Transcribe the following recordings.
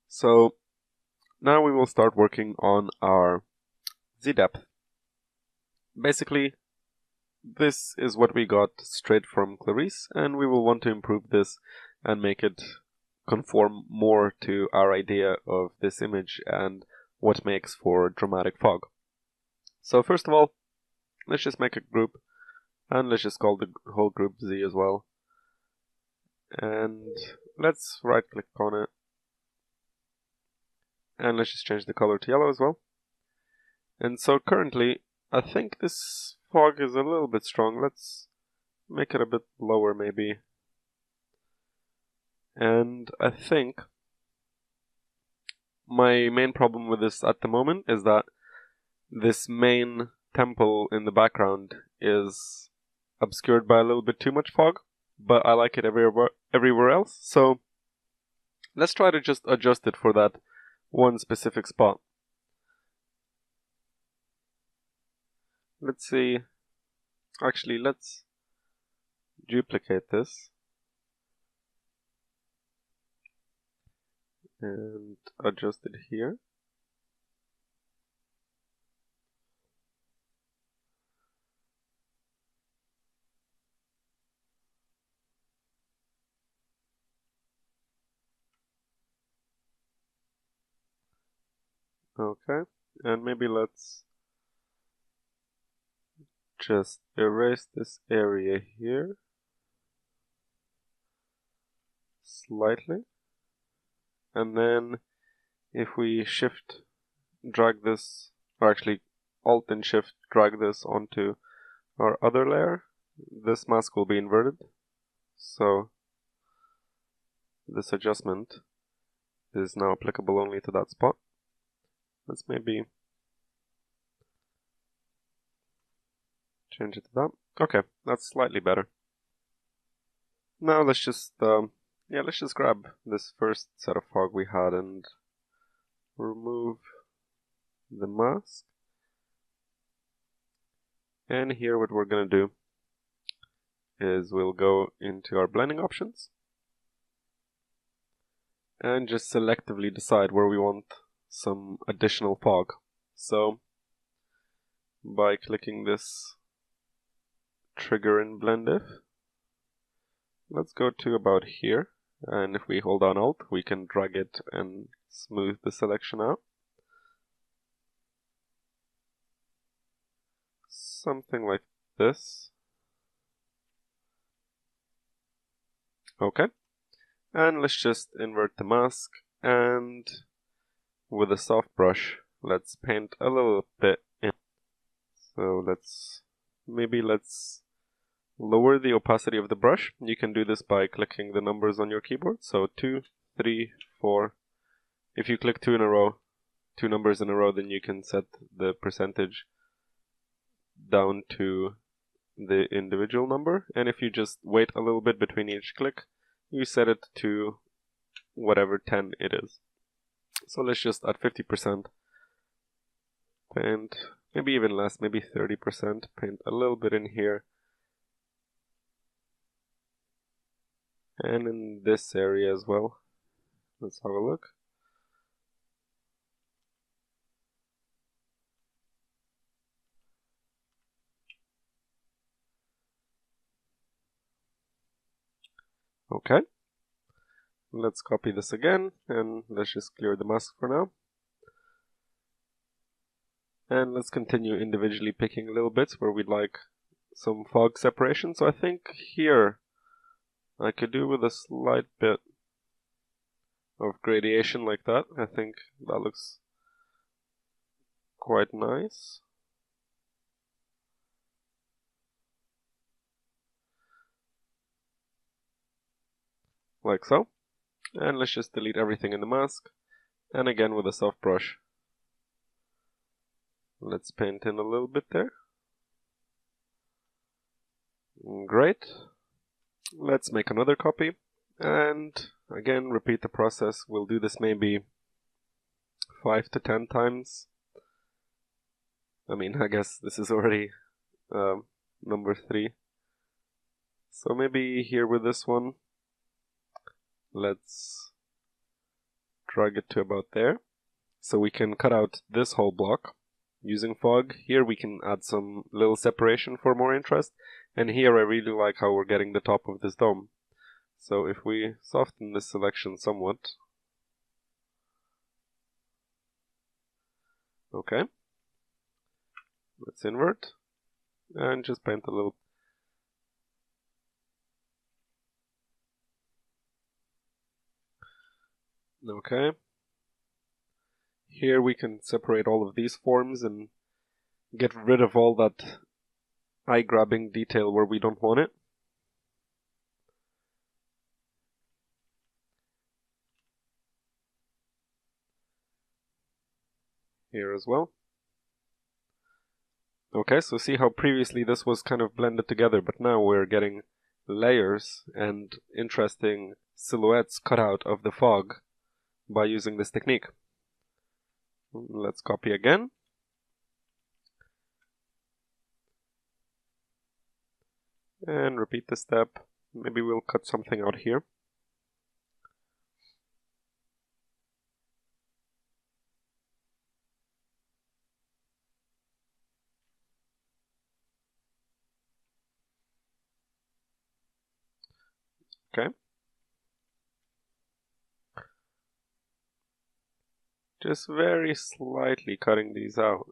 So now we will start working on our z-depth. Basically, this is what we got straight from Clarice, and we will want to improve this and make it conform more to our idea of this image and what makes for dramatic fog. So first of all, let's just make a group, and let's just call the whole group Z as well. And let's right click on it, and let's just change the color to yellow as well. And so currently, I think this fog is a little bit strong. Let's make it a bit lower maybe. And I think my main problem with this at the moment is that this main temple in the background is obscured by a little bit too much fog, but I like it everywhere else. So let's try to just adjust it for that one specific spot. Let's see. Actually, let's duplicate this and adjust it here. Okay, and maybe let's just erase this area here slightly, and then if we shift drag this, or actually alt and shift drag this onto our other layer, this mask will be inverted, so this adjustment is now applicable only to that spot. Let's maybe change it to that. Okay, that's slightly better. Now let's just let's just grab this first set of fog we had and remove the mask. And here what we're gonna do is we'll go into our blending options and just selectively decide where we want some additional fog. So by clicking this trigger in blend if, let's go to about here, and if we hold down Alt we can drag it and smooth the selection out. Something like this. Okay, and let's just invert the mask, and with a soft brush let's paint a little bit in. So let's lower the opacity of the brush. You can do this by clicking the numbers on your keyboard. So 2, 3, 4. If you click two numbers in a row, then you can set the percentage down to the individual number. And if you just wait a little bit between each click, you set it to whatever 10 it is. So let's just at 50% paint, maybe even less, maybe 30%, paint a little bit in here. And in this area as well. Let's have a look. Okay. Let's copy this again, and let's just clear the mask for now. And let's continue individually picking little bits where we'd like some fog separation. So I think here I could do with a slight bit of gradation like that. I think that looks quite nice. Like so. And let's just delete everything in the mask. And again with a soft brush, let's paint in a little bit there. Great. Let's make another copy. And again, repeat the process. We'll do this maybe 5 to 10 times. I mean, I guess this is already number 3. So maybe here with this one, let's drag it to about there. So we can cut out this whole block using fog. Here we can add some little separation for more interest. And here I really like how we're getting the top of this dome. So if we soften this selection somewhat. Okay. Let's invert and just paint a little. Okay. Here we can separate all of these forms and get rid of all that eye-grabbing detail where we don't want it. Here as well. Okay, so see how previously this was kind of blended together, but now we're getting layers and interesting silhouettes cut out of the fog by using this technique. Let's copy again. And repeat the step. Maybe we'll cut something out here. Okay. Just very slightly cutting these out.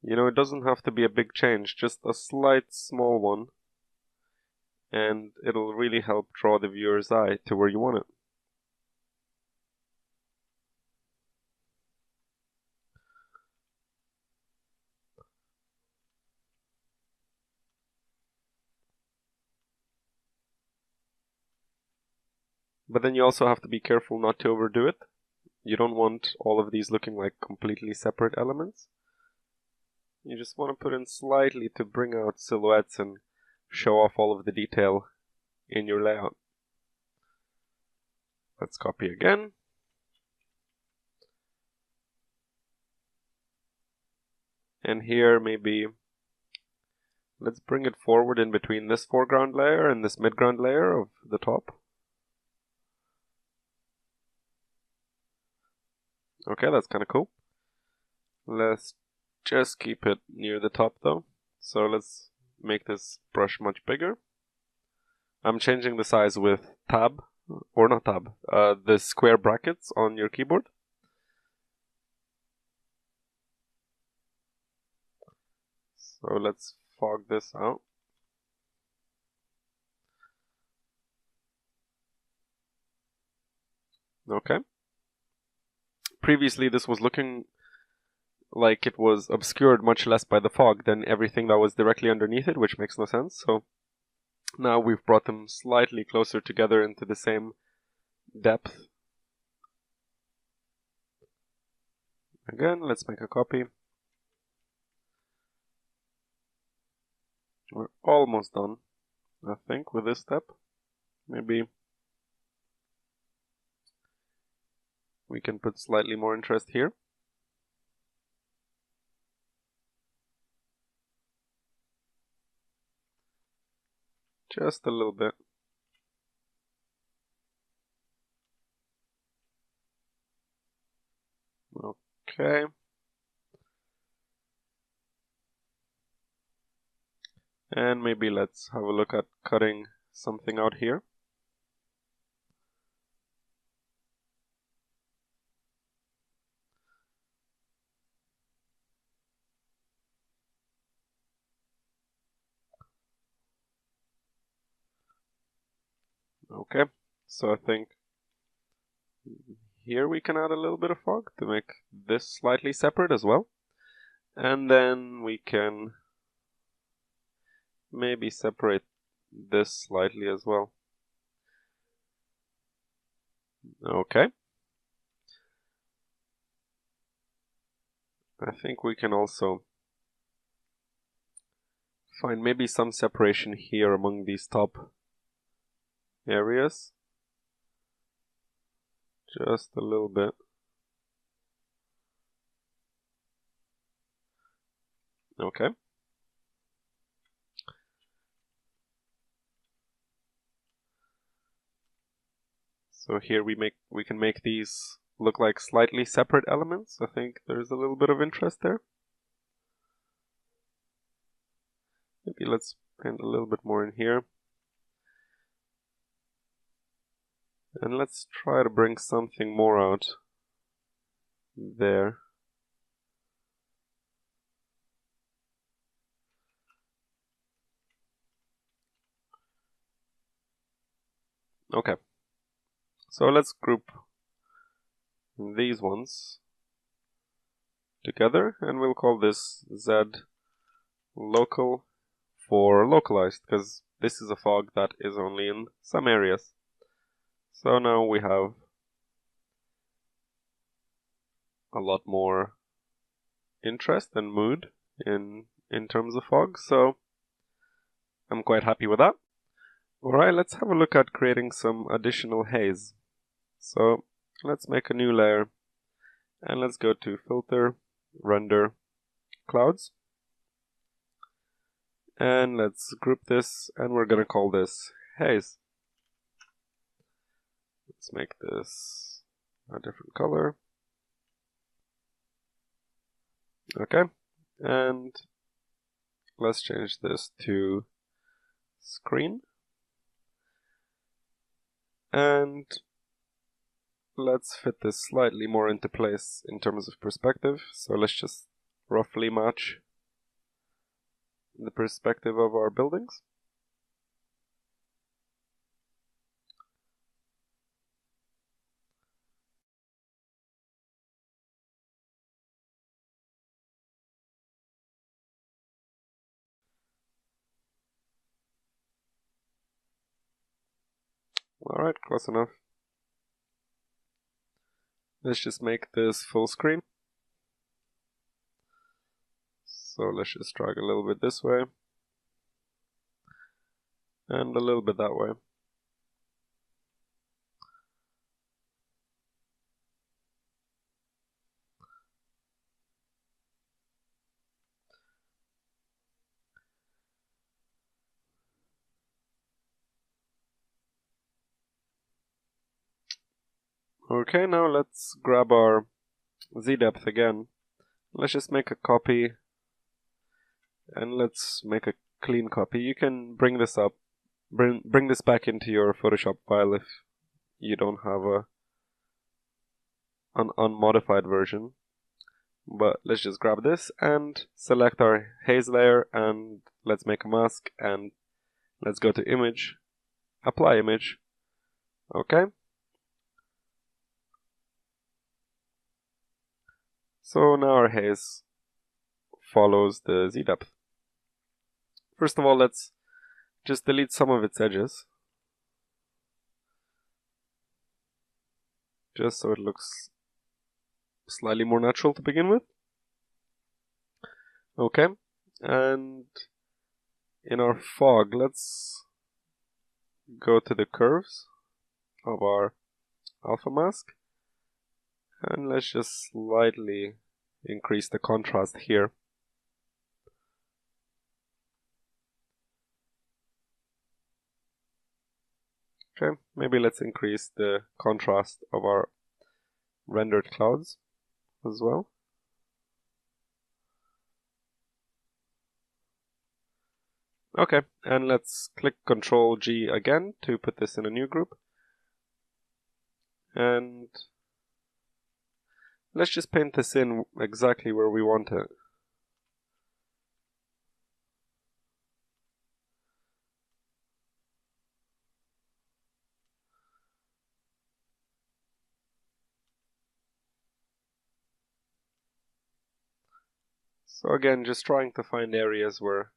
You know, it doesn't have to be a big change, just a slight small one. And it'll really help draw the viewer's eye to where you want it. But then you also have to be careful not to overdo it. You don't want all of these looking like completely separate elements. You just want to put in slightly to bring out silhouettes and show off all of the detail in your layout. Let's copy again. And here maybe let's bring it forward in between this foreground layer and this midground layer of the top. Okay, that's kind of cool. Let's just keep it near the top though. So let's make this brush much bigger. I'm changing the size with tab, or not tab, the square brackets on your keyboard. So let's fog this out. Okay. Previously this was looking like it was obscured much less by the fog than everything that was directly underneath it, which makes no sense. So now we've brought them slightly closer together into the same depth. Again, let's make a copy. We're almost done, I think, with this step. Maybe we can put slightly more interest here. Just a little bit. Okay. And maybe let's have a look at cutting something out here. Okay, so I think here we can add a little bit of fog to make this slightly separate as well. And then we can maybe separate this slightly as well. Okay. I think we can also find maybe some separation here among these top areas. Just a little bit. Okay. So here we can make these look like slightly separate elements. I think there's a little bit of interest there. Maybe let's paint a little bit more in here. And let's try to bring something more out there. Okay. So let's group these ones together, and we'll call this Z local for localized, because this is a fog that is only in some areas. So now we have a lot more interest and mood in terms of fog, so I'm quite happy with that. Alright, let's have a look at creating some additional haze. So let's make a new layer, and let's go to Filter, Render, Clouds. And let's group this, and we're gonna call this Haze. Let's make this a different color. Okay, and let's change this to screen. And let's fit this slightly more into place in terms of perspective. So let's just roughly match the perspective of our buildings. Alright, close enough. Let's just make this full screen. So let's just drag a little bit this way. And a little bit that way. Okay, now let's grab our Z-depth again. Let's just make a copy, and let's make a clean copy. You can bring this up, bring this back into your Photoshop file if you don't have an unmodified version. But let's just grab this and select our haze layer, and let's make a mask, and let's go to image, apply image. Okay. So now our haze follows the Z-depth. First of all, let's just delete some of its edges, just so it looks slightly more natural to begin with. Okay, and in our fog, let's go to the curves of our alpha mask, and let's just slightly increase the contrast here. Okay, maybe let's increase the contrast of our rendered clouds as well. Okay, and let's click Ctrl G again to put this in a new group. And let's just paint this in exactly where we want it. So again, just trying to find areas where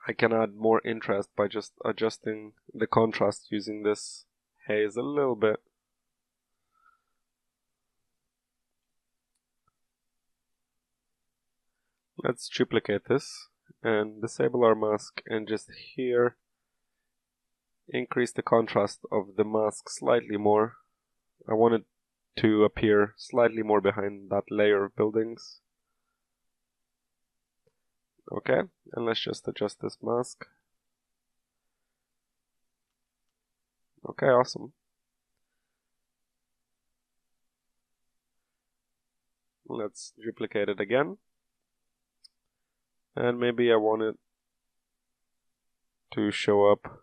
I can add more interest by just adjusting the contrast using this haze a little bit. Let's duplicate this and disable our mask, and just here increase the contrast of the mask slightly more. I want it to appear slightly more behind that layer of buildings. Okay, and let's just adjust this mask. Okay, awesome. Let's duplicate it again. And maybe I want it to show up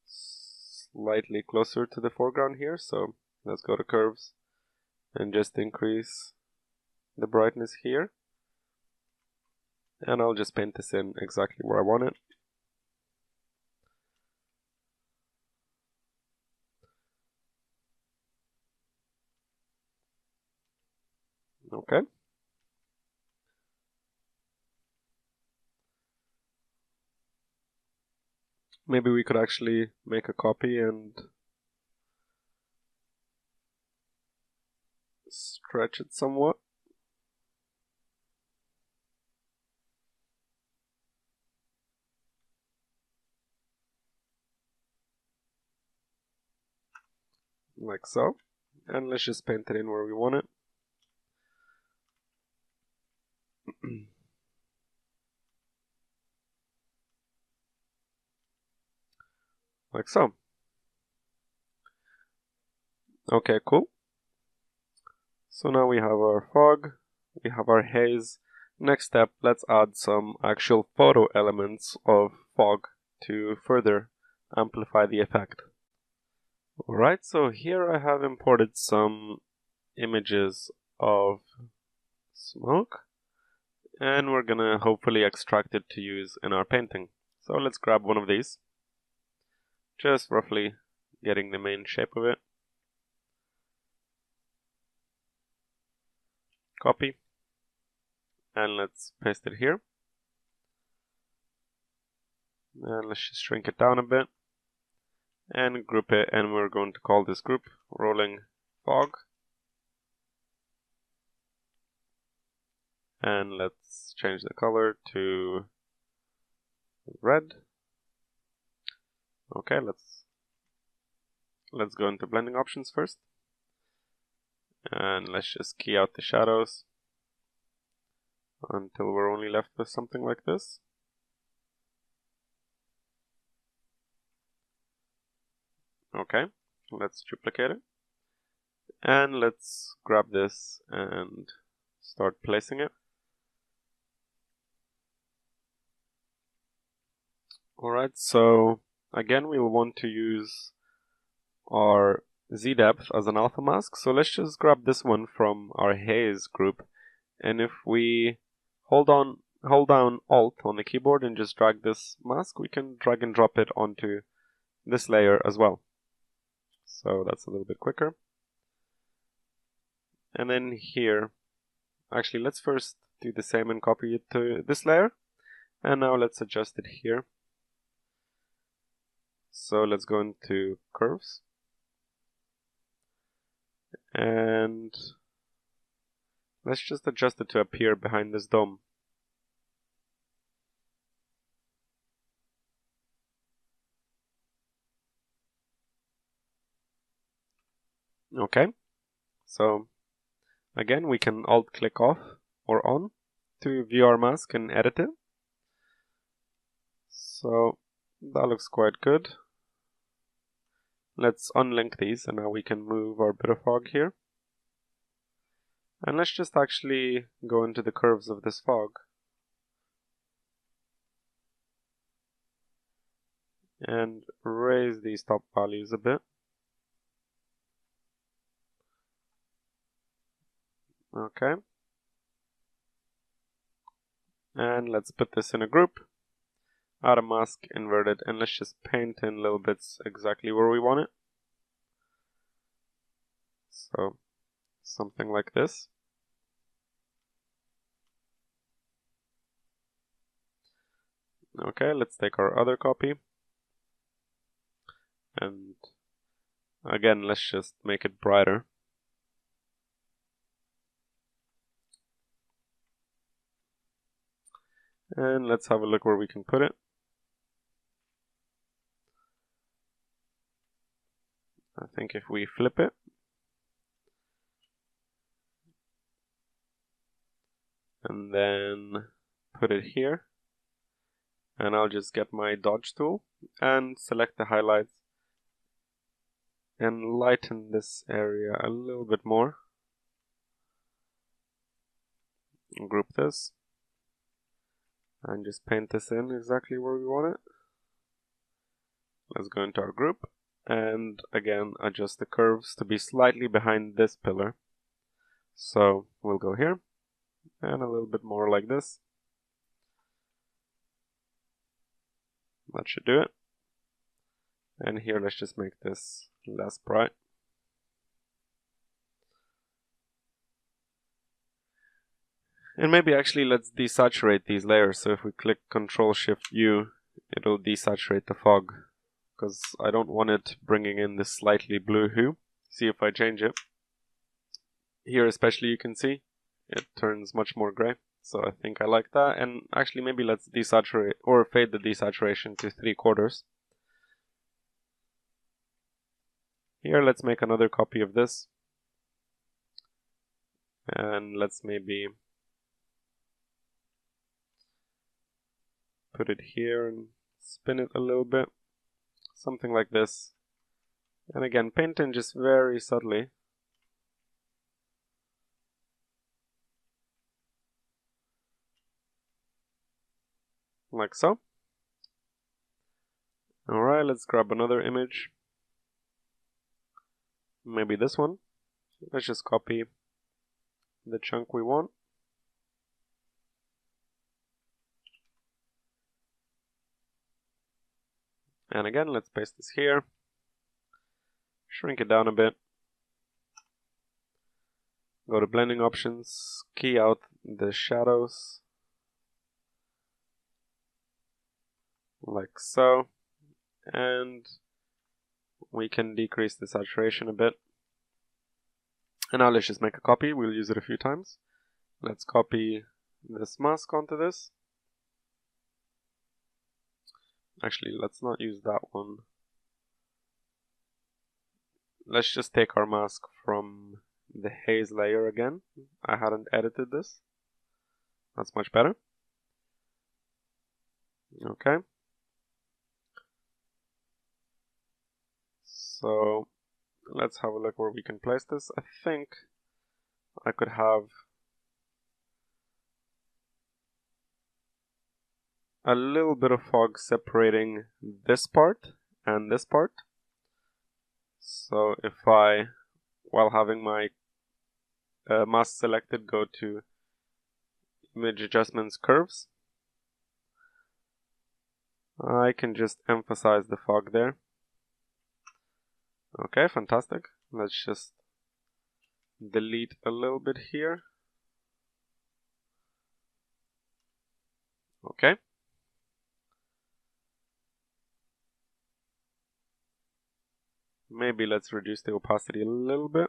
slightly closer to the foreground here, so let's go to curves and just increase the brightness here. And I'll just paint this in exactly where I want it. Okay. Maybe we could actually make a copy and stretch it somewhat. Like so. And let's just paint it in where we want it. Like so. Okay, cool. So now we have our fog, we have our haze. Next step, let's add some actual photo elements of fog to further amplify the effect. Alright, so here I have imported some images of smoke, and we're gonna hopefully extract it to use in our painting. So let's grab one of these, just roughly getting the main shape of it. Copy, and let's paste it here. And let's just shrink it down a bit and group it, and we're going to call this group rolling fog. And let's change the color to red. Okay, let's go into blending options first, and let's just key out the shadows until we're only left with something like this. Okay, let's duplicate it, and let's grab this and start placing it. Alright, so again we'll want to use our Z depth as an alpha mask, so let's just grab this one from our haze group, and if we hold down Alt on the keyboard and just drag this mask, we can drag and drop it onto this layer as well. So that's a little bit quicker. And then here, actually let's first do the same and copy it to this layer, and now let's adjust it here. So let's go into curves, and let's just adjust it to appear behind this dome. Okay, so again we can alt click off or on to view our mask and edit it. So that looks quite good. Let's unlink these, and now we can move our bit of fog here. And let's just actually go into the curves of this fog and raise these top values a bit. Okay. And let's put this in a group, add a mask, invert it, and let's just paint in little bits exactly where we want it. So something like this. Okay, let's take our other copy, and again let's just make it brighter. And let's have a look where we can put it. I think if we flip it, and then put it here, and I'll just get my dodge tool and select the highlights and lighten this area a little bit more. Group this and just paint this in exactly where we want it. Let's go into our group and again adjust the curves to be slightly behind this pillar. So we'll go here and a little bit more like this. That should do it. And here let's just make this less bright. And maybe actually let's desaturate these layers. So if we click Ctrl-Shift-U, it'll desaturate the fog, because I don't want it bringing in this slightly blue hue. See if I change it. Here especially you can see it turns much more gray. So I think I like that. And actually maybe let's desaturate or fade the desaturation to 3/4. Here let's make another copy of this. And let's maybe put it here and spin it a little bit. Something like this. And again, paint in just very subtly. Like so. Alright, let's grab another image. Maybe this one. Let's just copy the chunk we want. And again, let's paste this here. Shrink it down a bit. Go to blending options, key out the shadows. Like so. And we can decrease the saturation a bit. And now let's just make a copy. We'll use it a few times. Let's copy this mask onto this. Actually, let's not use that one. Let's just take our mask from the haze layer again. I hadn't edited this. That's much better. Okay. So let's have a look where we can place this. I think I could have a little bit of fog separating this part and this part. So if I, while having my mask selected, go to Image Adjustments, Curves, I can just emphasize the fog there. Okay, fantastic. Let's just delete a little bit here. Okay. Maybe let's reduce the opacity a little bit.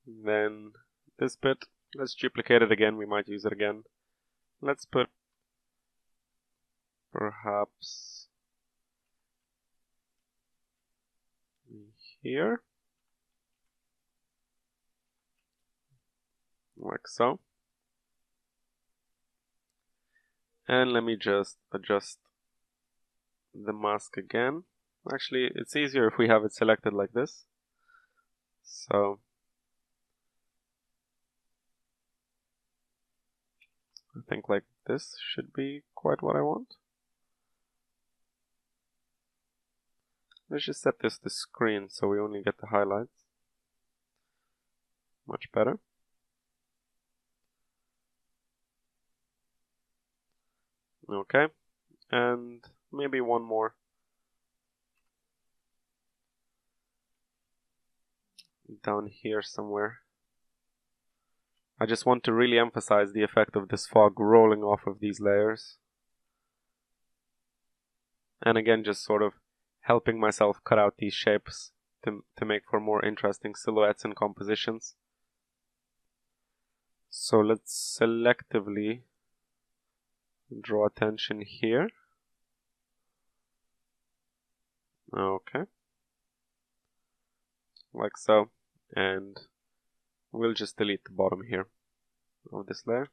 Then this bit, let's duplicate it again. We might use it again. Let's put perhaps here, like so. And let me just adjust the mask again. Actually, it's easier if we have it selected like this. So I think like this should be quite what I want. Let's just set this to screen so we only get the highlights. Much better. Okay, and maybe one more. Down here somewhere. I just want to really emphasize the effect of this fog rolling off of these layers. And again, just sort of helping myself cut out these shapes to make for more interesting silhouettes and compositions. So let's selectively draw attention here. Okay. Like so. And we'll just delete the bottom here of this layer.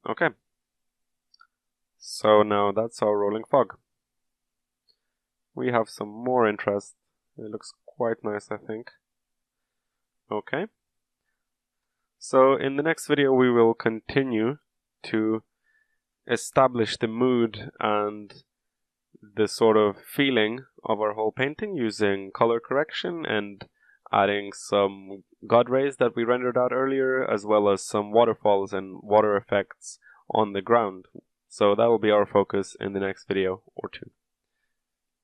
Okay. So now that's our rolling fog. We have some more interest. It looks quite nice, I think. Okay. So in the next video we will continue to establish the mood and the sort of feeling of our whole painting using color correction and adding some god rays that we rendered out earlier, as well as some waterfalls and water effects on the ground. So that will be our focus in the next video or two.